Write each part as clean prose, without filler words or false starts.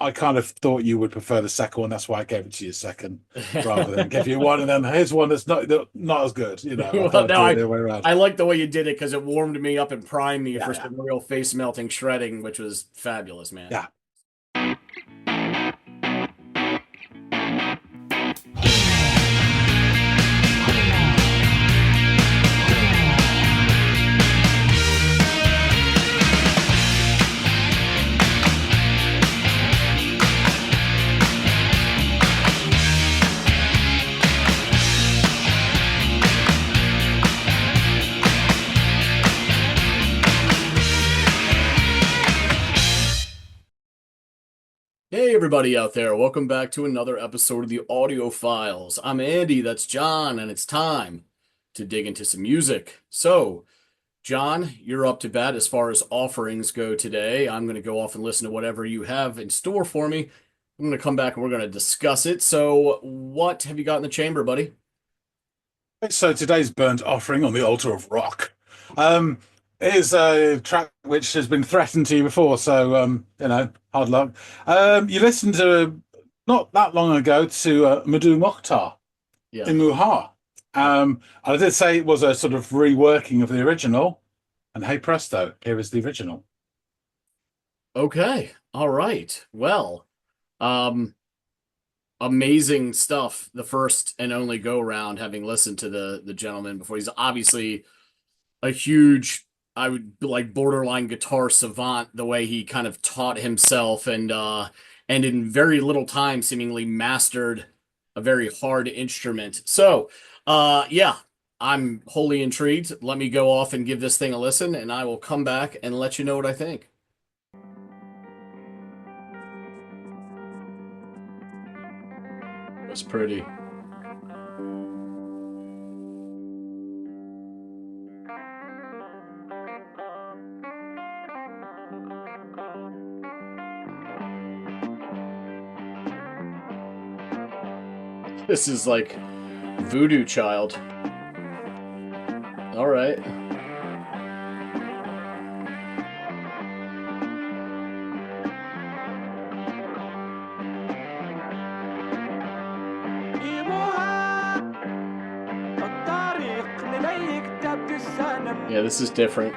I kind of thought you would prefer the second one. That's why I gave it to you second, rather than give you one and then here's one that's not as good. I Well, thought I'd no, do it the other way around. I like the way you did it because it warmed me up and primed me Yeah, for yeah, some real face melting shredding, which was fabulous, man. yeah. Hey, everybody out there. Welcome back to another episode of the Audiophiles. I'm Andy, that's John, and it's time to dig into some music. So, John, you're up to bat as far as offerings go today. I'm going to go off and listen to whatever you have in store for me. I'm going to come back and we're going to discuss it. So, what have you got in the chamber, buddy? So today's burnt offering on the altar of rock um, is a track which has been threatened to you before. So hard luck. You listened to not that long ago to Mdou Moctar, Yeah. Imouhar. I did say it was a sort of reworking of the original, and hey presto, here is the original. Okay. All right. Well, um, amazing stuff. The first and only go round, having listened to the gentleman before. He's obviously a huge, I would like borderline guitar savant. The way he kind of taught himself and in very little time, seemingly mastered a very hard instrument. So, yeah, I'm wholly intrigued. Let me go off and give this thing a listen, and I will come back and let you know what I think. That's pretty. This is like Voodoo Child. All right. Yeah, this is different.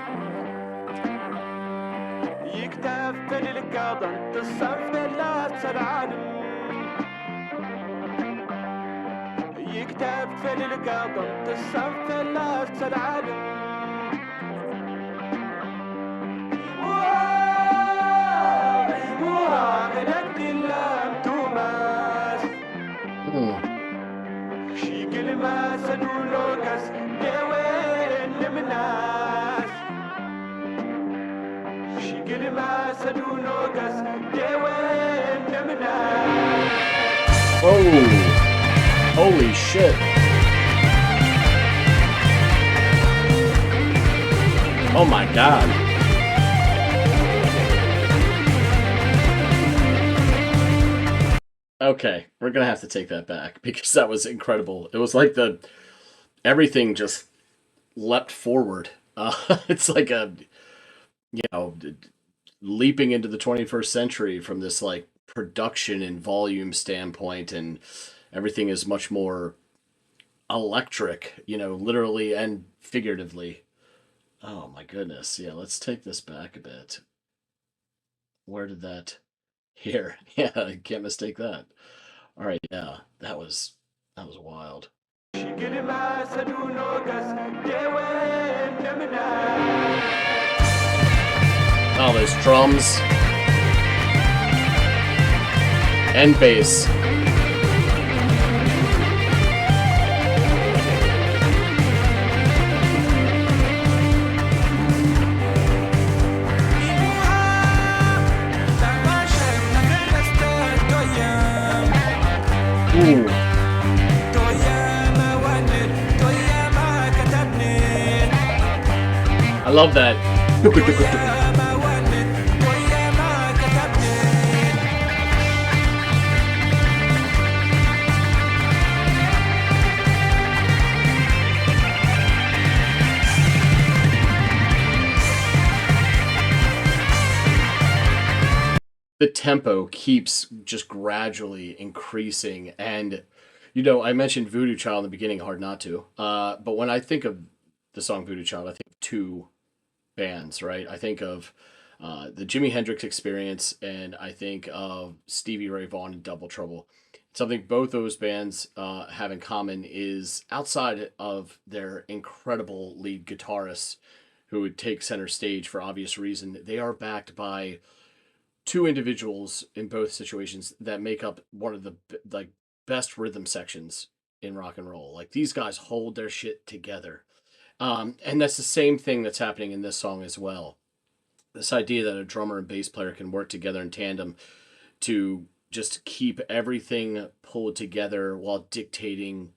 Oh, holy shit. Oh my God. Okay, we're gonna have to take that back because that was incredible. It was like everything just leapt forward. It's like you know, leaping into the 21st century from this like production and volume standpoint, and everything is much more electric, literally and figuratively. Oh my goodness. Yeah, let's take this back a bit. Where did that? Here. Yeah, I can't mistake that. All right, yeah, that was wild. Oh, those drums and bass. Ooh. I love that. the tempo keeps just gradually increasing. And, I mentioned Voodoo Child in the beginning, hard not to. But when I think of the song Voodoo Child, I think of two bands, right? I think of the Jimi Hendrix Experience, and I think of Stevie Ray Vaughan and Double Trouble. Something both those bands have in common is outside of their incredible lead guitarists who would take center stage for obvious reason, they are backed by two individuals in both situations that make up one of the like best rhythm sections in rock and roll. Like these guys hold their shit together. And that's the same thing that's happening in this song as well. This idea that a drummer and bass player can work together in tandem to just keep everything pulled together while dictating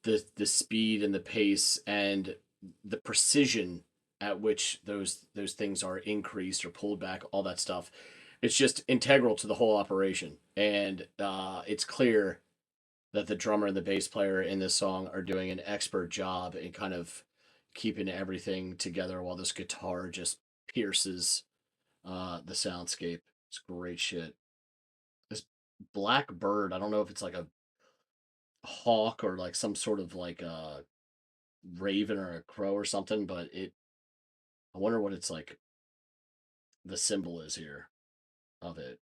the speed and the pace and the precision at which those things are increased or pulled back, all that stuff. It's just integral to the whole operation, and it's clear that the drummer and the bass player in this song are doing an expert job in kind of keeping everything together while this guitar just pierces the soundscape. It's great shit. This black bird, I don't know if it's like a hawk or like some sort of like a raven or a crow or something, but I wonder what it's like the symbol is here of it.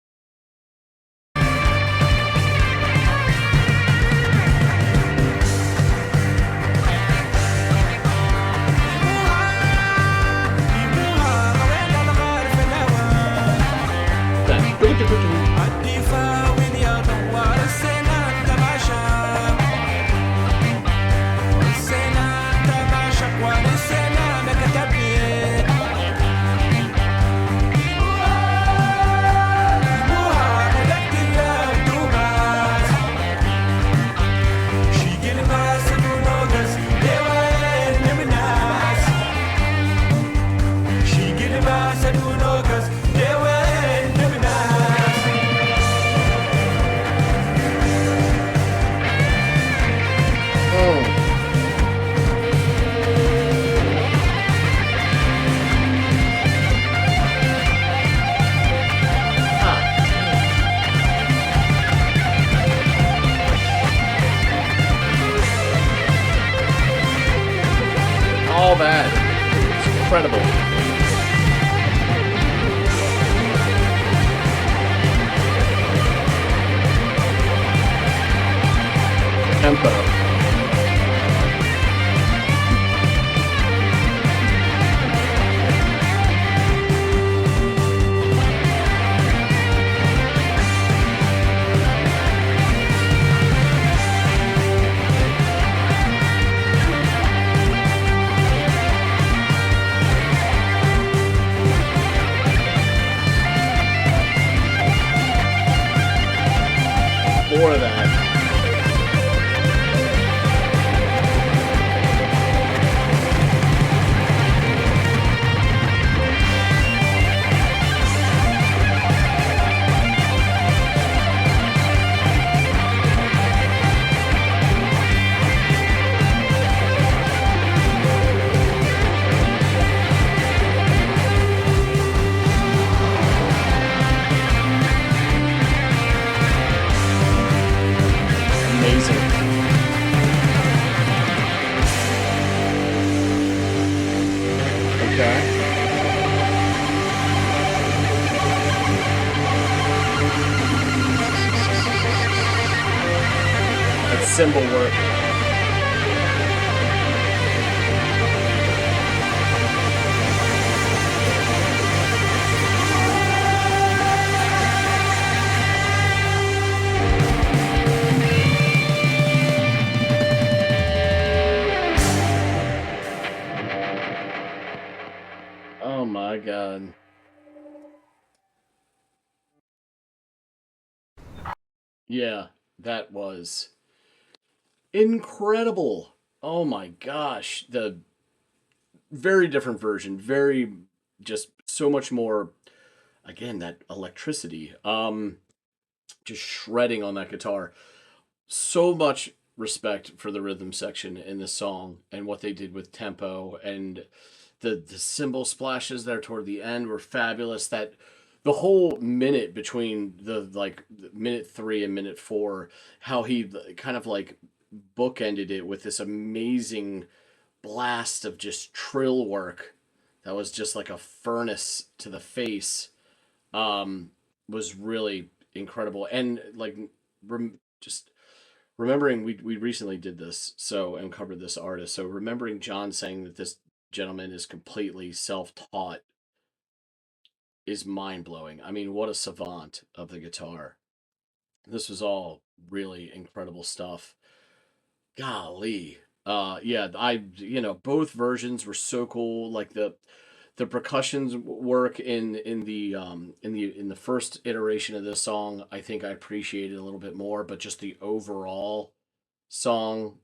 All that. It's incredible. Tempo. More of that. Symbol work. Oh my God. Yeah, that was incredible. Oh my gosh. The very different version, very just so much more again that electricity. Just shredding on that guitar. So much respect for the rhythm section in this song and what they did with tempo, and the cymbal splashes there toward the end were fabulous. That the whole minute between the like minute 3 and minute 4, how he kind of like bookended it with this amazing blast of just trill work that was just like a furnace to the face, um, was really incredible. And like just remembering we recently did this so and covered this artist. So remembering John saying that this gentleman is completely self-taught is mind-blowing. I mean, what a savant of the guitar. This was all really incredible stuff. Golly. Yeah, both versions were so cool. Like the percussions work in the first iteration of this song, I think I appreciated a little bit more, but just the overall song,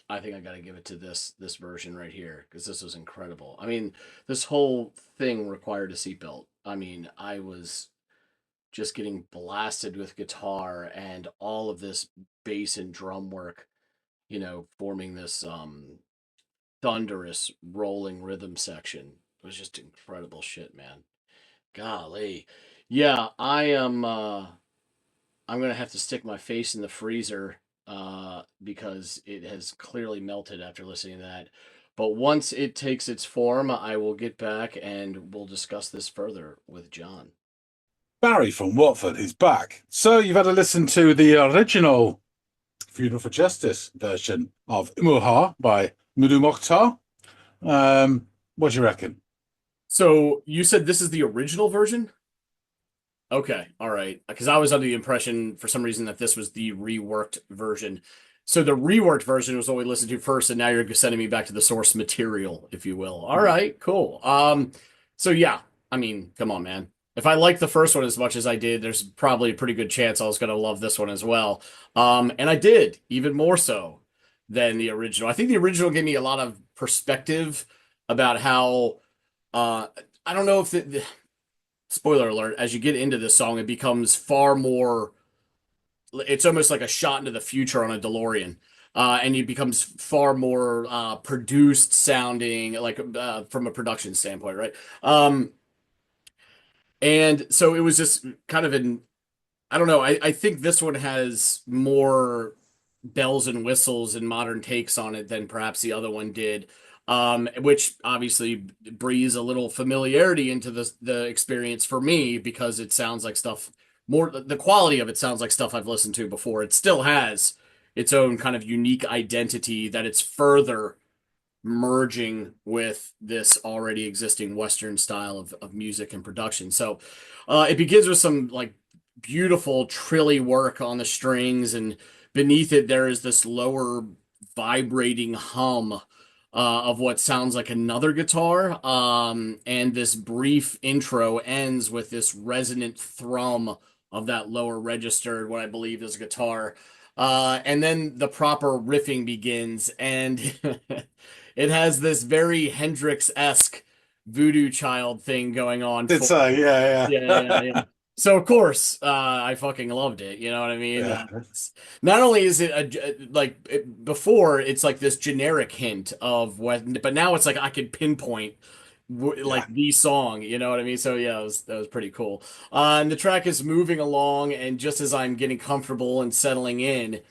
I think I got to give it to this version right here because this was incredible. I mean, this whole thing required a seatbelt. I mean, I was just getting blasted with guitar and all of this bass and drum work, forming this thunderous rolling rhythm section. It was just incredible shit, man. Golly. Yeah, I'm gonna have to stick my face in the freezer because it has clearly melted after listening to that. But once it takes its form, I will get back and we'll discuss this further with John. Barry from Watford is back. So you've had to listen to the original Funeral for Justice version of Imouhar by Mdou Moctar. What do you reckon? So you said this is the original version? Okay, all right. Because I was under the impression for some reason that this was the reworked version. So the reworked version was what we listened to first, and now you're sending me back to the source material, if you will. All right, cool. So yeah, I mean, come on, man. If I like the first one as much as I did, there's probably a pretty good chance I was gonna love this one as well. And I did, even more so than the original. I think the original gave me a lot of perspective about how uh I don't know if spoiler alert, as you get into this song, it becomes far more, it's almost like a shot into the future on a DeLorean. And it becomes far more produced sounding, like from a production standpoint, right? And so it was just kind of an, I don't know. I think this one has more bells and whistles and modern takes on it than perhaps the other one did, which obviously breathes a little familiarity into the experience for me because it sounds like stuff more. The quality of it sounds like stuff I've listened to before. It still has its own kind of unique identity that it's further merging with this already existing Western style of music and production. So it begins with some like beautiful trilly work on the strings, and beneath it there is this lower vibrating hum of what sounds like another guitar. And this brief intro ends with this resonant thrum of that lower register, what I believe is guitar. And then the proper riffing begins, and it has this very Hendrix-esque voodoo child thing going on Did for say, yeah, yeah, yeah, yeah. yeah. So of course, I fucking loved it. You know what I mean? Yeah, Not only is it before, it's like this generic hint of what, but now it's like I could pinpoint like yeah. the song. You know what I mean? So yeah, that was pretty cool. And the track is moving along, and just as I'm getting comfortable and settling in,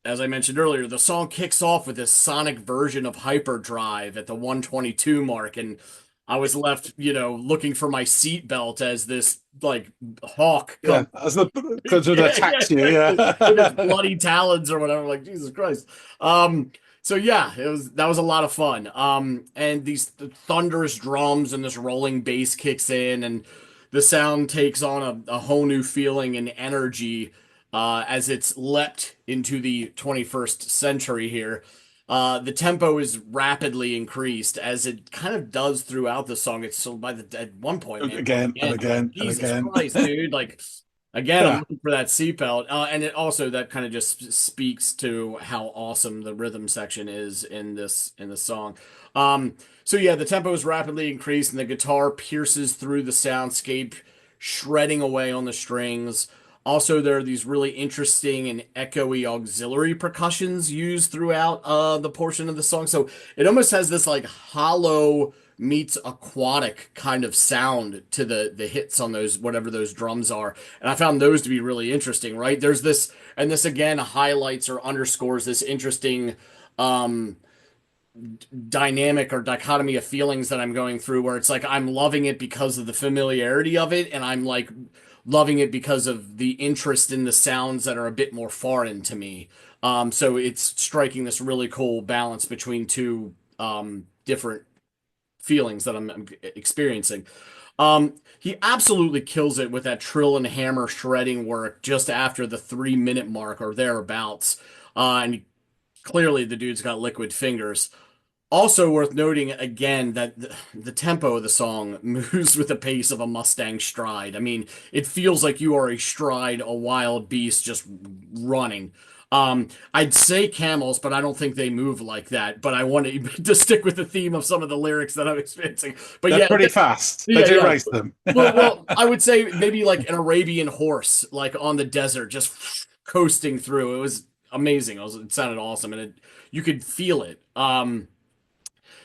as I mentioned earlier, the song kicks off with this sonic version of Hyperdrive at the 122 mark, and I was left, looking for my seatbelt as this like hawk Yeah, comes. as the comes to Yeah, yeah, attacks you, with its yeah. bloody talons or whatever. Like Jesus Christ. So yeah, that was a lot of fun. And these thunderous drums and this rolling bass kicks in, and the sound takes on a whole new feeling and energy as it's leapt into the 21st century here. The tempo is rapidly increased as it kind of does throughout the song. It's so at one point, man, once Again and again, I'm like, again and Jesus again. Christ, dude. Like, again, I'm Yeah, looking for that seatbelt. And it also, that kind of just speaks to how awesome the rhythm section is in this song. So yeah, the tempo is rapidly increased and the guitar pierces through the soundscape, shredding away on the strings. Also, there are these really interesting and echoey auxiliary percussions used throughout the portion of the song. So it almost has this like hollow meets aquatic kind of sound to the hits on those whatever those drums are. And I found those to be really interesting, right? There's this, and this again highlights or underscores this interesting um dynamic or dichotomy of feelings that I'm going through, where it's like I'm loving it because of the familiarity of it, and I'm like loving it because of the interest in the sounds that are a bit more foreign to me. So it's striking this really cool balance between two different feelings that I'm experiencing. He absolutely kills it with that trill and hammer shredding work just after the 3 minute mark or thereabouts. And clearly the dude's got liquid fingers. Also worth noting again that the tempo of the song moves with the pace of a Mustang stride. I mean, it feels like you are astride a wild beast just running. I'd say camels, but I don't think they move like that. But I wanted to stick with the theme of some of the lyrics that I'm experiencing. But They're yeah, pretty fast. They yeah, do yeah. race them. Well, I would say maybe like an Arabian horse, like on the desert, just coasting through. It was amazing. It sounded awesome, and you could feel it.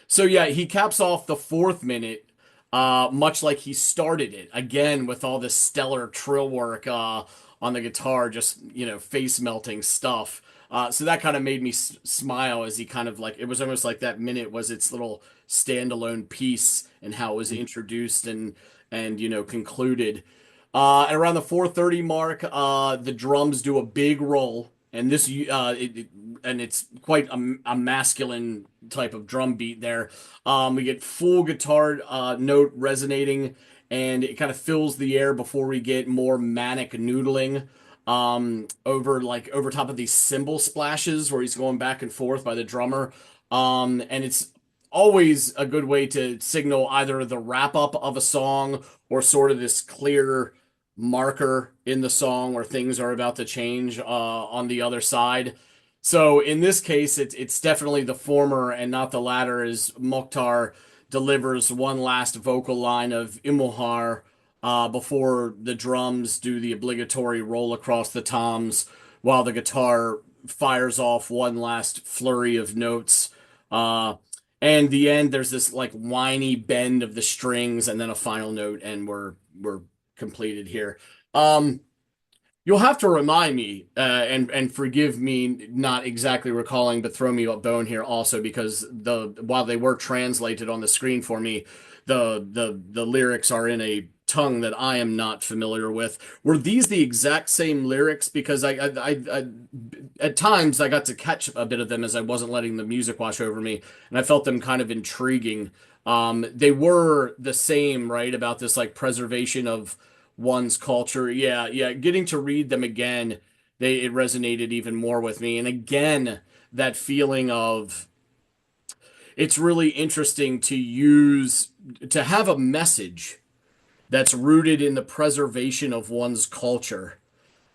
So yeah, he caps off the 4th minute, much like he started it, again with all this stellar trill work on the guitar, just face melting stuff. So that kind of made me smile as he kind of like it was almost like that minute was its little standalone piece and how it was introduced and concluded. At around the 4:30 mark, the drums do a big roll, and and it's quite a masculine type of drum beat there. We get full guitar note resonating, and it kind of fills the air before we get more manic noodling over top of these cymbal splashes where he's going back and forth by the drummer. And it's always a good way to signal either the wrap up of a song or sort of this clear marker in the song where things are about to change on the other side. So in this case, it's definitely the former and not the latter, as Moctar delivers one last vocal line of Imouhar before the drums do the obligatory roll across the toms, while the guitar fires off one last flurry of notes. And the end, there's this like whiny bend of the strings, and then a final note, and we're completed here. Um, You'll have to remind me and forgive me not exactly recalling, but throw me a bone here also, because while they were translated on the screen for me, the lyrics are in a tongue that I am not familiar with. Were these the exact same lyrics? Because I at times I got to catch a bit of them as I wasn't letting the music wash over me, and I felt them kind of intriguing. They were the same, right? About this like preservation of one's culture. Yeah, yeah. Getting to read them again, it resonated even more with me. And again, that feeling of it's really interesting to have a message that's rooted in the preservation of one's culture,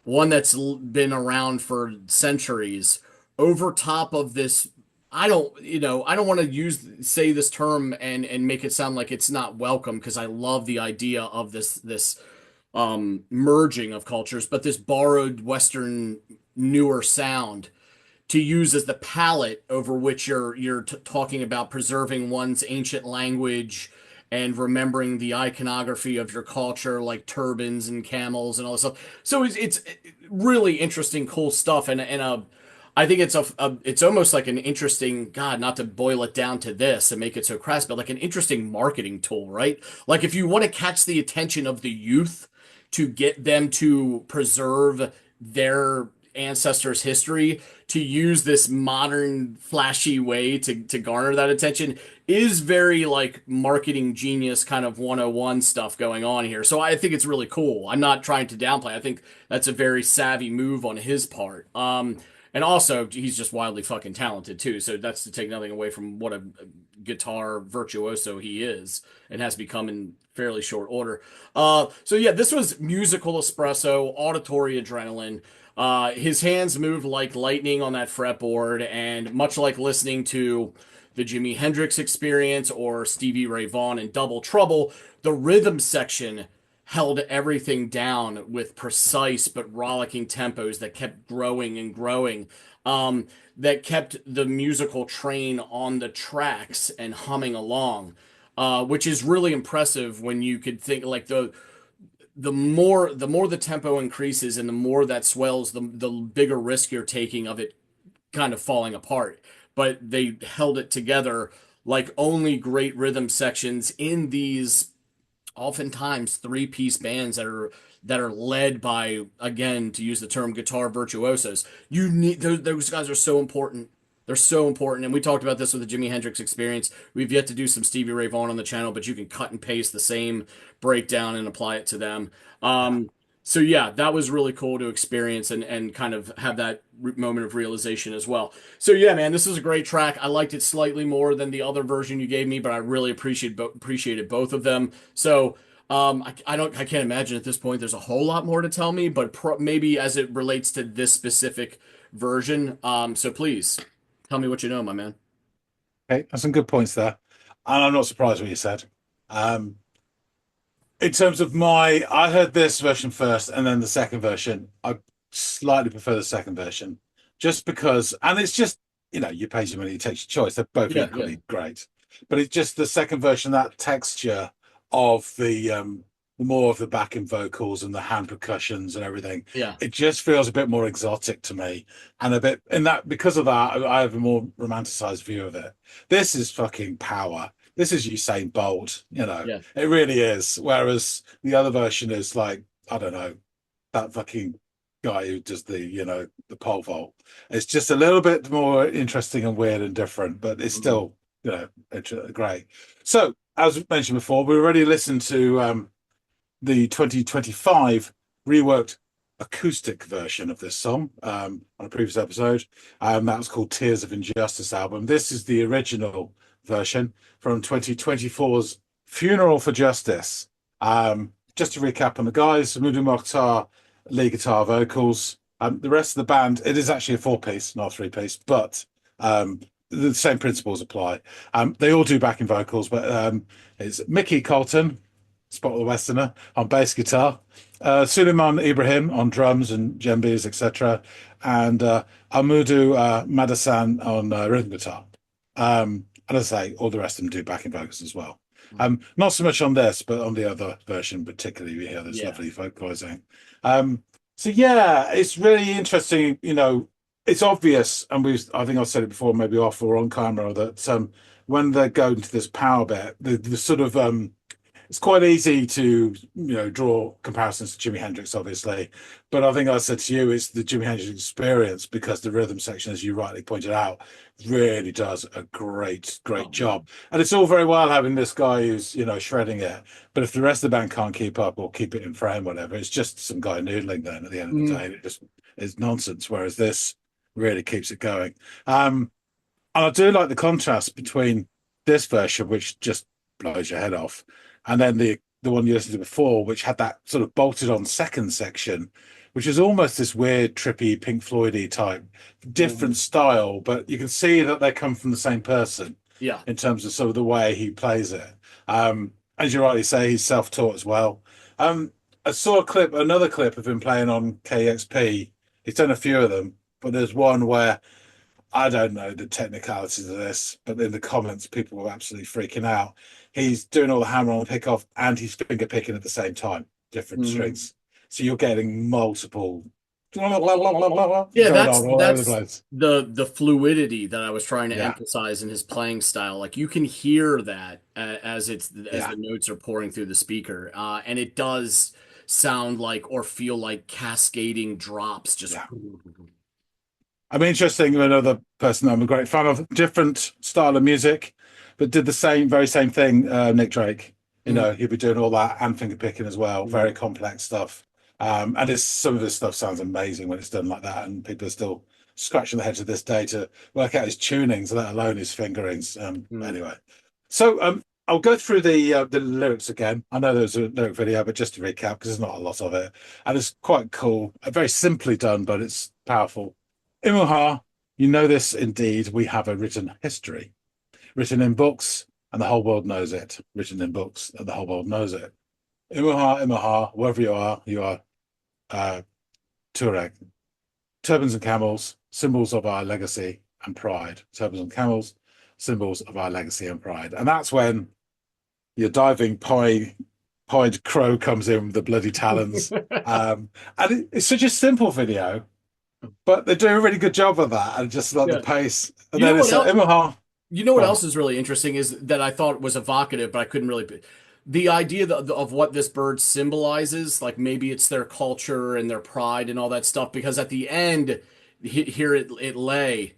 one that's been around for centuries, over top of this. I don't want to say this term and make it sound like it's not welcome, because I love the idea of this merging of cultures, but this borrowed Western newer sound to use as the palette over which you're talking about preserving one's ancient language and remembering the iconography of your culture, like turbans and camels and all this stuff. So it's really interesting, cool stuff, and I think it's almost like an interesting, God, not to boil it down to this and make it so crass, but like an interesting marketing tool, right? Like if you want to catch the attention of the youth to get them to preserve their ancestors' history, to use this modern flashy way to garner that attention is very like marketing genius kind of 101 stuff going on here. So I think it's really cool. I'm not trying to downplay. I think that's a very savvy move on his part. And also he's just wildly fucking talented too. So that's to take nothing away from what a guitar virtuoso he is and has become in fairly short order. So yeah, this was musical espresso, auditory adrenaline. His hands moved like lightning on that fretboard, and much like listening to the Jimi Hendrix Experience or Stevie Ray Vaughan in Double Trouble, the rhythm section held everything down with precise but rollicking tempos that kept growing and growing, that kept the musical train on the tracks and humming along. which is really impressive when you could think like the more the tempo increases and the more that swells, the bigger risk you're taking of it kind of falling apart. But they held it together like only great rhythm sections in these oftentimes three-piece bands that are led by, again, to use the term, guitar virtuosos. You need those guys are so important. They're so important, and we talked about this with the Jimi Hendrix Experience. We've yet to do some Stevie Ray Vaughan on the channel, but you can cut and paste the same breakdown and apply it to them. Yeah. So yeah, that was really cool to experience and kind of have that moment of realization as well. So yeah, man, this is a great track. I liked it slightly more than the other version you gave me, but I really appreciated both of them. So I can't imagine at this point there's a whole lot more to tell me, but maybe as it relates to this specific version. So please tell me what you know, my man. Okay, that's some good points there. And I'm not surprised what you said. Um, in terms of I heard this version first and then the second version. I slightly prefer the second version just because, and it's just, you pay your money, you take your choice. They're both Yeah, yeah, equally great. But it's just the second version, that texture of the more of the backing vocals and the hand percussions and everything. yeah. It just feels a bit more exotic to me. And a bit, in that, because of that, I have a more romanticized view of it. This is fucking power. This is Usain Bolt, Yeah. it really is. Whereas the other version is like, I don't know, that fucking guy who does the pole vault. It's just a little bit more interesting and weird and different, but it's Mhm. still, great. So, as mentioned before, we already listened to the 2025 reworked acoustic version of this song on a previous episode. That was called Tears of Injustice album. This is the original version from 2024's Funeral for Justice. Just to recap on the guys, Mdou Moctar, lead guitar vocals. The rest of the band, it is actually a four-piece, not a three-piece, but the same principles apply. They all do backing vocals, but it's Mickey Colton, Spot the Westerner, on bass guitar, Suleiman Ibrahim on drums and djembes, etc., and Amadou Madasan on rhythm guitar. And as I say, all the rest of them do backing vocals as well. Not so much on this, but on the other version, particularly, we hear this Yeah. lovely vocalizing. So yeah, it's really interesting. It's obvious, and I think I've said it before, maybe off or on camera, that when they go into this power bit, the sort of it's quite easy to draw comparisons to Jimi Hendrix, obviously, but I think I said to you it's the Jimi Hendrix experience because the rhythm section, as you rightly pointed out, really does a great Oh man. job. And it's all very well having this guy who's shredding it, but if the rest of the band can't keep up or keep it in frame, whatever, it's just some guy noodling. Then at the end of the Mhm. day, it just is nonsense. Whereas this really keeps it going. And I do like the contrast between this version, which just blows your head off, and then the one you listened to before, which had that sort of bolted on second section, which is almost this weird, trippy, Pink Floydy type, different Mhm. style, but you can see that they come from the same person Yeah. in terms of sort of the way he plays it. As you rightly say, he's self-taught as well. I saw another clip of him playing on KXP. He's done a few of them, but there's one where I don't know the technicalities of this, but in the comments, people were absolutely freaking out. He's doing all the hammer on pick off and he's finger picking at the same time, different Mhm. strings. So you're getting multiple going Yeah, on all over the that's place. the fluidity that I was trying to Yeah, emphasize in his playing style. Like you can hear that as yeah. the notes are pouring through the speaker, and it does sound like or feel like cascading drops. Just Yeah. I'm interesting in another person I'm a great fan of, different style of music, but did the very same thing, Nick Drake. Mhm. He'd be doing all that and finger picking as well, very Mhm. complex stuff. And some of his stuff sounds amazing when it's done like that, and people are still scratching their heads to this day to work out his tunings, let alone his fingerings. Mhm. Anyway, so I'll go through the lyrics again. I know there's a lyric video, but just to recap, because there's not a lot of it, and it's quite cool, very simply done, but it's powerful. Imouhar, you know this indeed. We have a written history, written in books, and the whole world knows it. Written in books, and the whole world knows it. Imouhar, Imouhar, wherever you are Tuareg. Turbans and camels, symbols of our legacy and pride. Turbans and camels, symbols of our legacy and pride. And that's when your diving pied crow comes in with the bloody talons. And it's such a simple video, but they do a really good job of that, and just like the Yeah. pace. And You know then what it's like else? Imouhar. You know Go what on. else is really interesting is that I thought was evocative, but I couldn't really. The idea of what this bird symbolizes, like maybe it's their culture and their pride and all that stuff, because at the end, here it lay,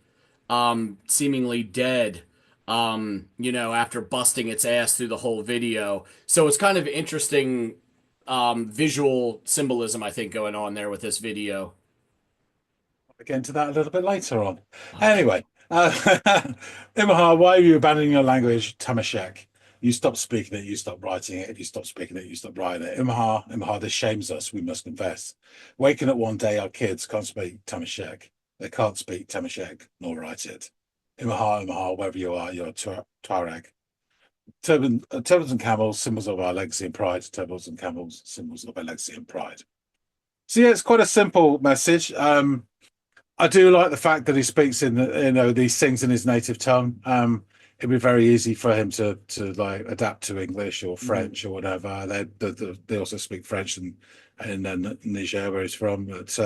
seemingly dead, after busting its ass through the whole video. So it's kind of interesting, visual symbolism, I think, going on there with this video. We'll get into that a little bit later on. Okay. Anyway, Imahar, why are you abandoning your language, Tamashek? You stop speaking it, you stop writing it. If you stop speaking it, you stop writing it. Imahar, this shames us, we must confess. Waking up one day, our kids can't speak Tamashek. They can't speak Tamashek nor write it. Imahar, wherever you are, you're a Tuareg. Turbans and camels, symbols of our legacy and pride. Turbans and camels, symbols of our legacy and pride. So yeah, it's quite a simple message. I do like the fact that he speaks in these things in his native tongue. It'd be very easy for him to like adapt to English or Mhm. French or whatever. They also speak French in Niger where he's from. But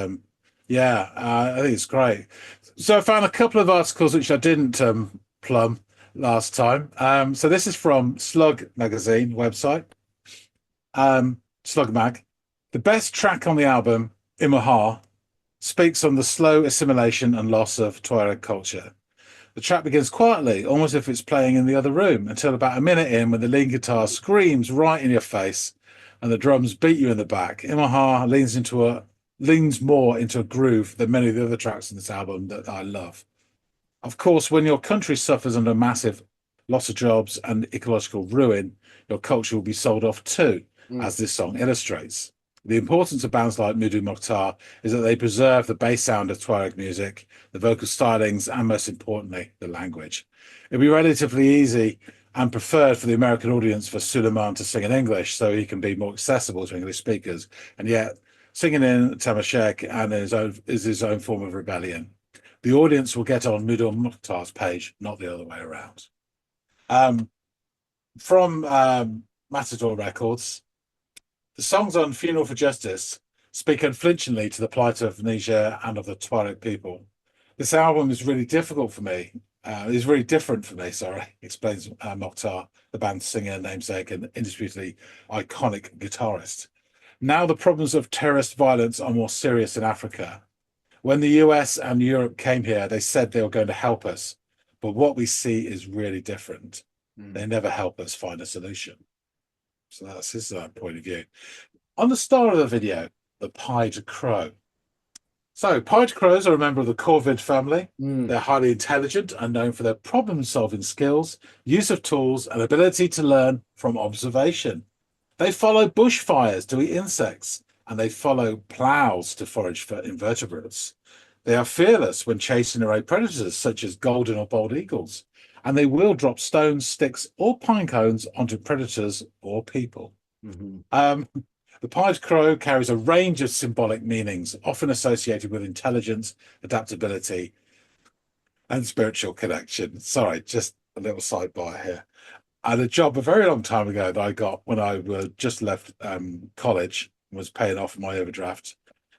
yeah, I think it's great. So I found a couple of articles which I didn't plumb last time. So this is from Slug magazine website. Slug Mag. The best track on the album, Imouhar, speaks on the slow assimilation and loss of Tuareg culture. The track begins quietly, almost as if it's playing in the other room, until about a minute in, when the lead guitar screams right in your face and the drums beat you in the back. Imouhar leans more into a groove than many of the other tracks in this album that I love. Of course, when your country suffers under massive loss of jobs and ecological ruin, your culture will be sold off too, Mm. as this song illustrates. The importance of bands like Mdou Moctar is that they preserve the bass sound of Tuareg music, the vocal stylings, and most importantly, the language. It'd be relatively easy and preferred for the American audience for Suleiman to sing in English so he can be more accessible to English speakers, and yet singing in Tamashek and is his own form of rebellion. The audience will get on Mdou Moctar's page, not the other way around. Um, from Matador Records, the songs on Funeral for Justice speak unflinchingly to the plight of Niger and of the Tuareg people. This album is really difficult for me. Is very different for me, sorry, explains Mokhtar, the band's singer, namesake, and indisputably iconic guitarist. Now the problems of terrorist violence are more serious in Africa. When the US and Europe came here, they said they were going to help us. But what we see is really different. Mm. They never help us find a solution. So that's his point of view. On the star of the video, the pied crow. So, pied crows are a member of the corvid family. Mm. They're highly intelligent and known for their problem-solving skills, use of tools, and ability to learn from observation. They follow bushfires to eat insects, and they follow ploughs to forage for invertebrates. They are fearless when chasing away predators such as golden or bald eagles, and they will drop stones, sticks, or pine cones onto predators or people. Mhm. The pied crow carries a range of symbolic meanings, often associated with intelligence, adaptability, and spiritual connection. Sorry, just a little sidebar here. I had a job a very long time ago that I got when I just left college and was paying off my overdraft.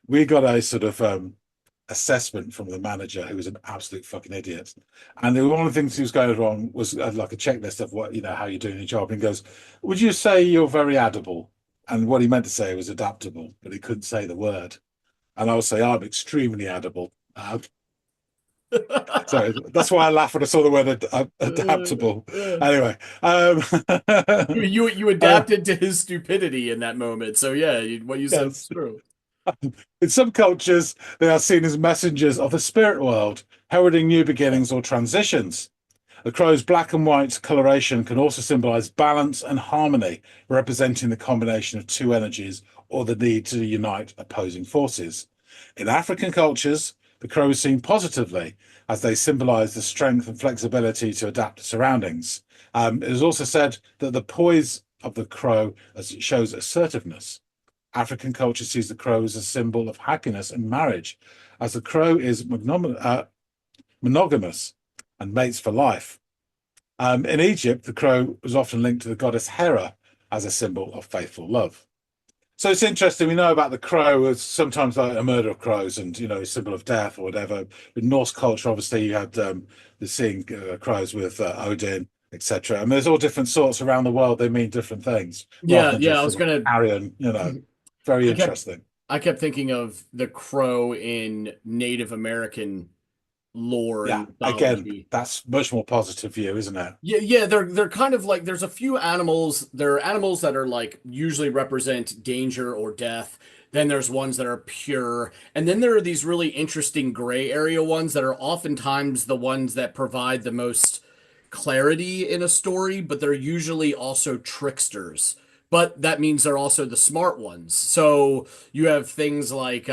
We got a sort of assessment from the manager who was an absolute fucking idiot. And one of the things he was going wrong was like a checklist of what, how you're doing your job. And he goes, would you say you're very adaptable? And what he meant to say was adaptable, but he couldn't say the word. And I would say, I'm extremely adaptable. So that's why I laughed when I saw the word adaptable. Yeah. Anyway, You uh, adapted to his stupidity in that moment. So yeah, what you said was yes. true. In some cultures, they are seen as messengers of the spirit world, heralding new beginnings or transitions. The crow's black and white coloration can also symbolize balance and harmony, representing the combination of two energies or the need to unite opposing forces. In African cultures, the crow is seen positively as they symbolize the strength and flexibility to adapt to surroundings. It is also said that the poise of the crow shows assertiveness. African culture sees the crow as a symbol of happiness and marriage, as the crow is monogamous and mates for life. In Egypt, the crow was often linked to the goddess Hera as a symbol of faithful love. So it's interesting. We know about the crow as sometimes like a murder of crows and, a symbol of death or whatever. In Norse culture, obviously, you had the seeing crows with Odin, etc. And there's all different sorts around the world. They mean different things rather Yeah, than yeah. just I sort was of gonna. carrion, very I kept interesting. I kept thinking of the crow in Native American lore and Yeah, again, mythology. that's much more positive view, isn't it? Yeah, yeah, they're kind of like there's a few animals. There are animals that are like usually represent danger or death. Then there's ones that are pure, and then there are these really interesting gray area ones that are oftentimes the ones that provide the most clarity in a story, but they're usually also tricksters. But that means they're also the smart ones. So you have things like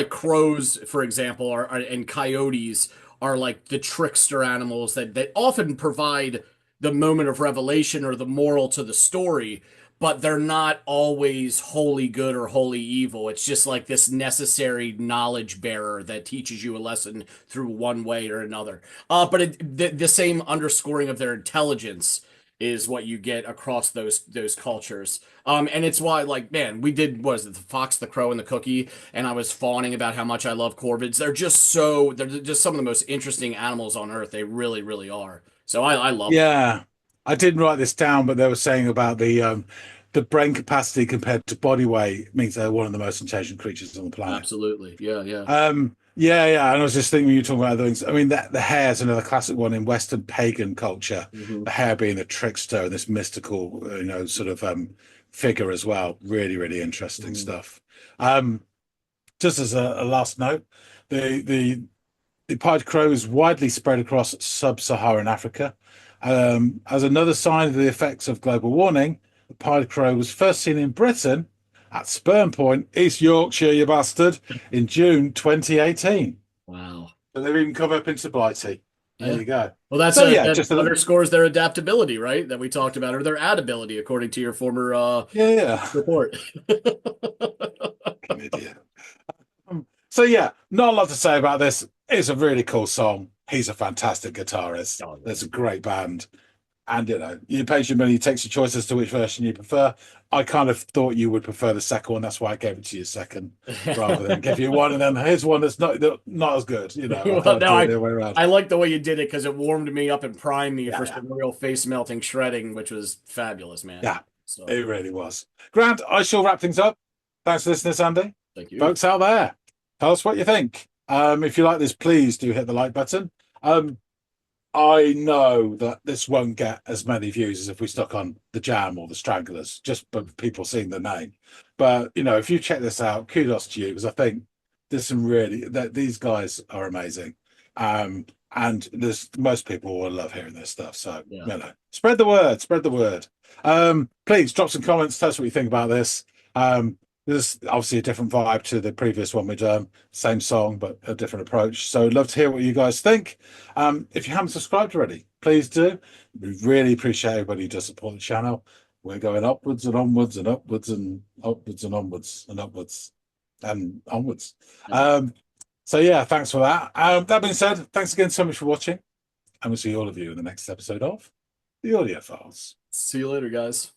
crows, for example, and coyotes are like the trickster animals that often provide the moment of revelation or the moral to the story, but they're not always wholly good or wholly evil. It's just like this necessary knowledge bearer that teaches you a lesson through one way or another. But the same underscoring of their intelligence is what you get across those cultures. And it's why, like, man, we did what is it, the fox, the crow, and the cookie, and I was fawning about how much I love corvids. They're just some of the most interesting animals on earth. They really, really are. So I love them. Yeah, I didn't write this down, but they were saying about the brain capacity compared to body weight means they're one of the most intelligent creatures on the planet. Absolutely. Yeah, yeah. Yeah, yeah. And I was just thinking when you were talking about other things. I mean, that the hare is another classic one in Western pagan culture. Hmm. The hare being a trickster and this mystical, sort of figure as well. Really, really interesting Hmm. stuff. Um, just as a last note, the the pied crow is widely spread across sub-Saharan Africa. As another sign of the effects of global warming, the pied crow was first seen in Britain at Sperm Point, East Yorkshire, you bastard, in June 2018. Wow. So they've even come up into Blighty. There Yeah. you go. Well, that's So yeah, that just a little, underscores their adaptability, right? That we talked about, or their adability, according to your former yeah, yeah. report. Fucking idiot. So yeah, not a lot to say about this. It's a really cool song. He's a fantastic guitarist. Oh There's a great band. And you pay your money, you takes your choice as to which version you prefer. I kind of thought you would prefer the second one. That's why I gave it to you second, rather than give you one and then here's one that's not as good. I Well, thought I'd no, do it the other way around. I like the way you did it because it warmed me up and primed me Yeah, for yeah, some real face melting shredding, which was fabulous, man. yeah. So It really was. Grant, I shall wrap things up. Thanks for listening, Sandy. thank you. Folks out there, tell us what you think. If you like this, please do hit the like button. I know that this won't get as many views as if we stuck on the Jam or the Stranglers, just by people seeing the name. But if you check this out, kudos to you because I think there's some really that these guys are amazing. And there's most people will love hearing this stuff. So Yeah. spread the word, spread the word. Please drop some comments, tell us what you think about this. There's obviously a different vibe to the previous one we'd same song but a different approach. So I'd love to hear what you guys think. If you haven't subscribed already, please do. We really appreciate everybody who does support the channel. We're going upwards and onwards and upwards and upwards and onwards and upwards and onwards. Yeah. So yeah, thanks for that. That being said, thanks again so much for watching, and we'll see all of you in the next episode of the Audiophiles. See you later, guys.